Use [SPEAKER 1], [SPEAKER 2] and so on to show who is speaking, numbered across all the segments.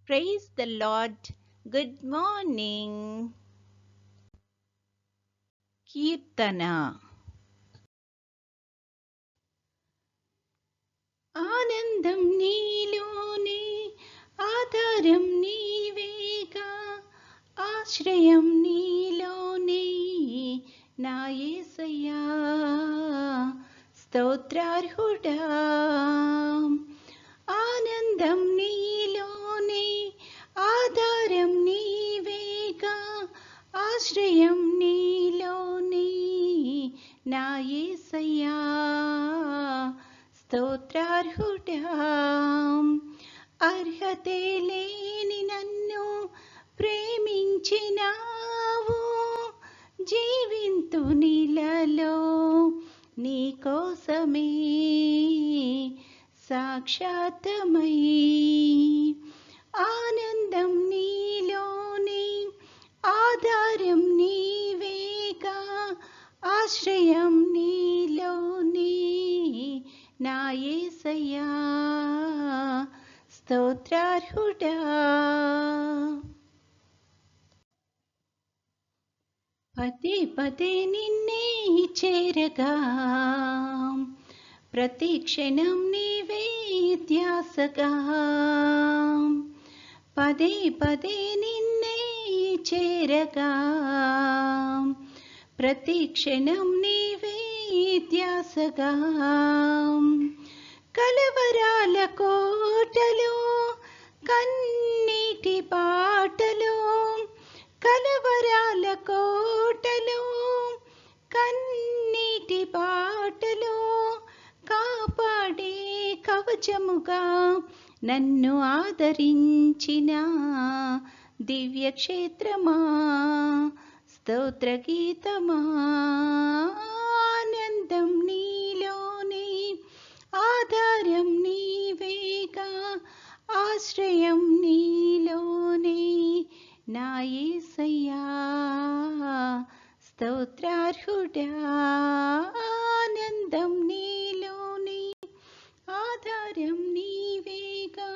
[SPEAKER 1] Praise the Lord. Good morning. Kirtana. ఆనందం నీలోనే ఆధారం నీవేగా ఆశ్రయం నీలోనే నా యేసయ్యా స్తోత్రార్హుడా ఆనందం నీలోనే ఆధారం నీవేగా ఆశ్రయం నీలోనే నా యేసయ్యా స్తోత్రార్హుడా అర్హతే లేని నన్ను ప్రేమించినావు జీవింతు నీలలో నీ కోసమే సాక్షాత్తమై ఆనందం నీలోనే ఆధారం నీవేగా ఆశ్రయం నీలోనే నా యేసయ్యా స్తోత్రార్హుడా పదే పదే నిన్నే చేరగా ప్రతి క్షణం నీవే ధ్యాసగా పదే పదే నిన్నే చేరగా ప్రతి క్షణం నీవే ధ్యాసగా కలవరాల కోటలో కన్నీటి పాటలో కలవరాల కోటలో కన్నీటి పాటలో కాపాడే కవచముగా నన్ను ఆదరించిన దివ్యక్షేత్రమా స్తోత్ర గీతమా ఆనందం నీలోనే ఆధారం నీవేగా ఆశ్రయం నీలోనే నా యేసయ్యా స్తోత్రార్హుడా ఆనందం నీలోనే ఆధారం నీవేగా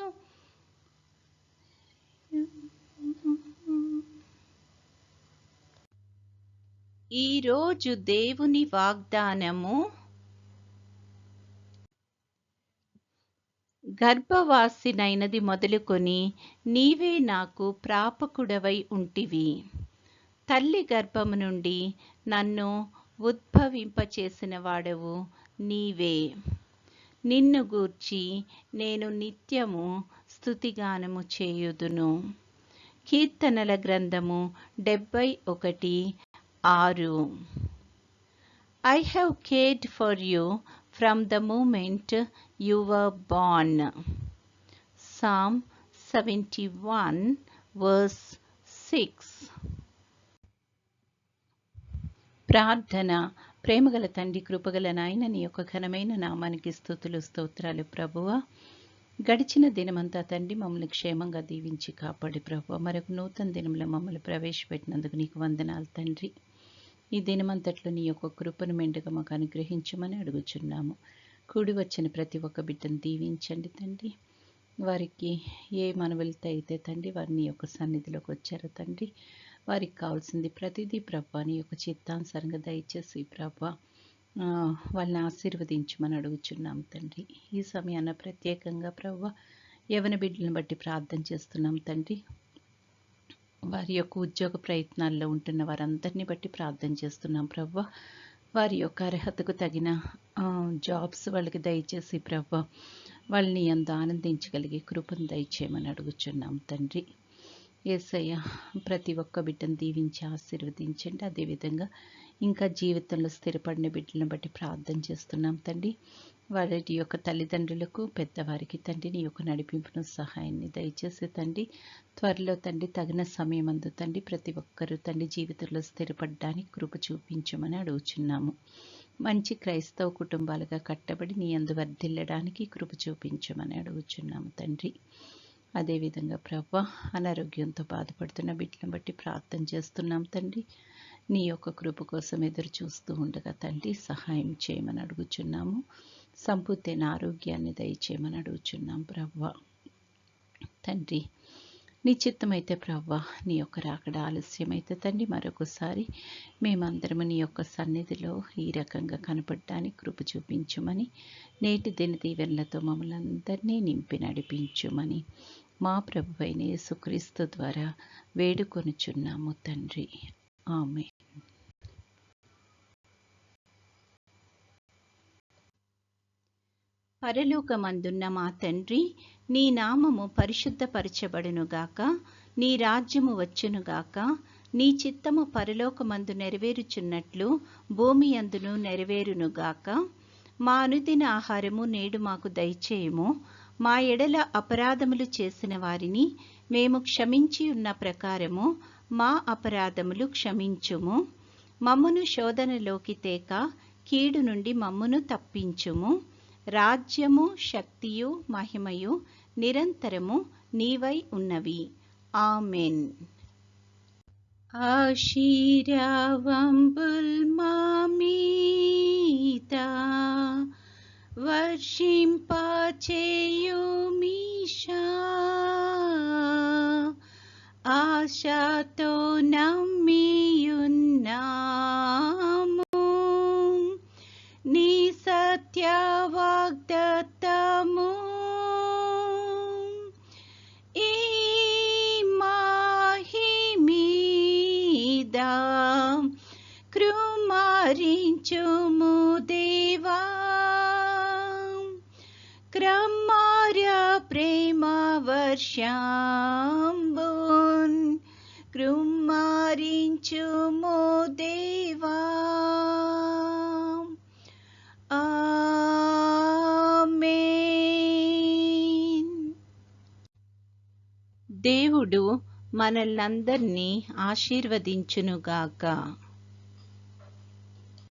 [SPEAKER 1] ఈరోజు దేవుని వాగ్దానము గర్భవాసినైనది మొదలుకొని నీవే నాకు ప్రాపకుడవై ఉంటివి తల్లి గర్భము నుండి నన్ను ఉద్భవింపచేసిన వాడవు నీవే నిన్ను గూర్చి నేను నిత్యము స్తుతిగానము చేయుదును కీర్తనల గ్రంథము 71:6 I have cared for you from the moment you were born. Psalm 71:6. ప్రార్థన. ప్రేమగల తండ్రి, కృపగల నాయన, నీ యొక్క ఘనమైన నామానికి స్తుతులు స్తోత్రాలు ప్రభువా. గడిచిన దినమంతా తండ్రి మమ్మల్ని క్షేమంగా దీవించి కాపాడి ప్రభువా, మరొక నూతన దినంలో మమ్మల్ని ప్రవేశపెట్టినందుకు నీకు వందనాలు తండ్రి. ఈ దినమంతట్లో నీ యొక్క కృపను మెండుగా మాకు అనుగ్రహించమని అడుగుచున్నాము. కూడి వచ్చిన ప్రతి ఒక్క బిడ్డను దీవించండి తండ్రి. వారికి ఏ మనవలతో అయితే తండ్రి వారి నీ యొక్క సన్నిధిలోకి వచ్చారో తండ్రి, వారికి కావాల్సింది ప్రతిదీ ప్రభా నీ యొక్క చిత్తానుసారంగా దయచేసి ప్రభా వాళ్ళని ఆశీర్వదించమని అడుగుచున్నాం తండ్రి. ఈ సమయాన ప్రత్యేకంగా ప్రభా యవన బిడ్డలను బట్టి ప్రార్థన చేస్తున్నాం తండ్రి. వారి యొక్క ఉద్యోగ ప్రయత్నాల్లో ఉంటున్న వారందరినీ బట్టి ప్రార్థన చేస్తున్నాం ప్రభా. వారి యొక్క అర్హతకు తగిన జాబ్స్ వాళ్ళకి దయచేసి ప్రభా వాళ్ళని అంత ఆనందించగలిగే కృపను దయచేయమని అడుగుచున్నాం తండ్రి. యేసయ్య ప్రతి ఒక్క బిడ్డను దీవించి ఆశీర్వదించండి. అదేవిధంగా ఇంకా జీవితంలో స్థిరపడిన బిడ్డలను బట్టి ప్రార్థన చేస్తున్నాం తండ్రి. వారి యొక్క తల్లిదండ్రులకు పెద్దవారికి తండ్రి నీ యొక్క నడిపింపును సహాయాన్ని దయచేసి తండ్రి త్వరలో తండ్రి తగిన సమయమందు తండ్రి ప్రతి ఒక్కరూ తండ్రి జీవితంలో స్థిరపడడానికి కృప చూపించమని అడుగుచున్నాము. మంచి క్రైస్తవ కుటుంబాలుగా కట్టబడి నీ యందు వర్ధిల్లడానికి కృప చూపించమని అడుగుచున్నాము తండ్రి. అదేవిధంగా ప్రభా అనారోగ్యంతో బాధపడుతున్న బిడ్డలను బట్టి ప్రార్థన చేస్తున్నాం తండ్రి. నీ యొక్క కృప కోసం ఎదురు చూస్తూ ఉండగా తండ్రి సహాయం చేయమని అడుగుచున్నాము. సంపూర్తైన ఆరోగ్యాన్ని దయచేయమని అడుగుచున్నాం ప్రభా తండ్రి. నీ చిత్తమైతే ప్రవ్వా నీ యొక్క రాకడ ఆలస్యమైతే తండ్రి మరొకసారి మేమందరము నీ యొక్క సన్నిధిలో ఈ రకంగా కనపడడానికి కృప చూపించుమని, నేటి దిన దీవెనలతో మమ్మల్ని అందరినీ నింపి నడిపించుమని మా ప్రభువైన యేసుక్రీస్తు ద్వారా వేడుకొనుచున్నాము తండ్రి. ఆమేన్. పరలోకమందున్న మా తండ్రి, నీ నామము పరిశుద్ధపరచబడునుగాక, నీ రాజ్యము వచ్చునుగాక, నీ చిత్తము పరలోకమందు నెరవేరుచున్నట్లు భూమి అందును నెరవేరునుగాక. మా అనుదిన ఆహారము నేడు మాకు దయచేయుము. మా ఎడల అపరాధములు చేసిన వారిని మేము క్షమించి ఉన్న ప్రకారము మా అపరాధములు క్షమించుము. మమ్మును శోధనలోకి తేక కీడు నుండి మమ్మును తప్పించుము. రాజ్యము, శక్తియు, మహిమయు నిరంతరము నీవై ఉన్నవి. ఆమెన్. ఆశీర్వాదంబుల్ మా మీద వర్షింపచేయుమీశా, ఆశతో నమ్మియున్నాము నీ సత్య వాగ్దత్తము. ఈ మహిమీద కృమారించుము దేవా, క్రమార్య ప్రేమ వర్షంబున్ కృమారించుము దేవా. ఆమేన్. దేవుడు మనల్నందరినీ ఆశీర్వదించునుగాక.